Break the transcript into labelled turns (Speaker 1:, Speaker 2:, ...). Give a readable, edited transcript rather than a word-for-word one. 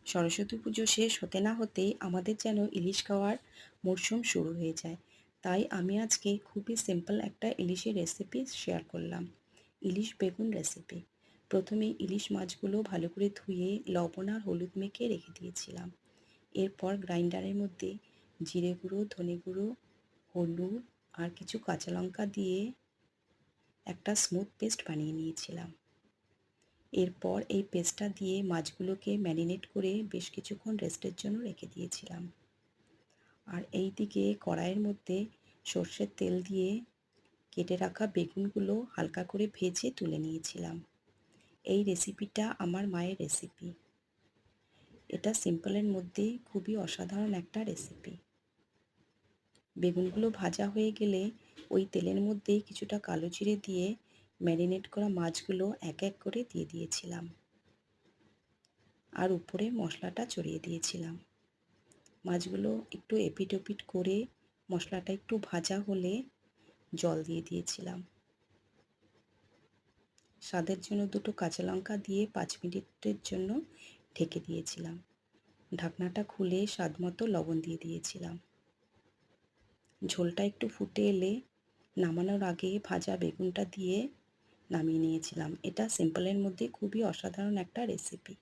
Speaker 1: সরস্বতী পুজো শেষ হতে না হতেই আমাদের যেন ইলিশ খাওয়ার মরশুম শুরু হয়ে যায়। তাই আমি আজকে খুবই সিম্পল একটা ইলিশের রেসিপি শেয়ার করলাম। ইলিশ বেগুন রেসিপি। প্রথমে ইলিশ মাছগুলো ভালো করে ধুয়ে লবণ আর হলুদ মেখে রেখে দিয়েছিলাম। এরপর গ্রাইন্ডারের মধ্যে জিরে গুঁড়ো, ধনে গুঁড়ো, হলুদ আর কিছু কাঁচা লঙ্কা দিয়ে একটা স্মুথ পেস্ট বানিয়ে নিয়েছিলাম। এরপর এই পেস্টটা দিয়ে মাছগুলোকে ম্যারিনেট করে বেশ কিছুক্ষণ রেস্টের জন্য রেখে দিয়েছিলাম। আর এই দিকে কড়াইয়ের মধ্যে সর্ষের তেল দিয়ে কেটে রাখা বেগুনগুলো হালকা করে ভেজে তুলে নিয়েছিলাম। এই রেসিপিটা আমার মায়ের রেসিপি। এটা সিম্পলের মধ্যে খুবই অসাধারণ একটা রেসিপি। বেগুনগুলো ভাজা হয়ে গেলে ওই তেলের মধ্যেই কিছুটা কালো জিরে দিয়ে ম্যারিনেট করা মাছগুলো এক এক করে দিয়ে দিয়েছিলাম। আর উপরে মশলাটা ছড়িয়ে দিয়েছিলাম। মাছগুলো একটু এপিট ওপিট করে মশলাটা একটু ভাজা হলে জল দিয়ে দিয়েছিলাম। স্বাদের জন্য দুটো কাঁচা লঙ্কা দিয়ে 5 মিনিটের জন্য ঢেকে দিয়েছিলাম। ঢাকনাটা খুলে স্বাদমতো লবণ দিয়ে দিয়েছিলাম। ঝোলটা একটু ফুটে এলে নামানোর আগে ভাজা বেগুনটা দিয়ে নামিয়ে নিয়েছিলাম। এটা সিম্পলের মধ্যে খুবই অসাধারণ একটা রেসিপি।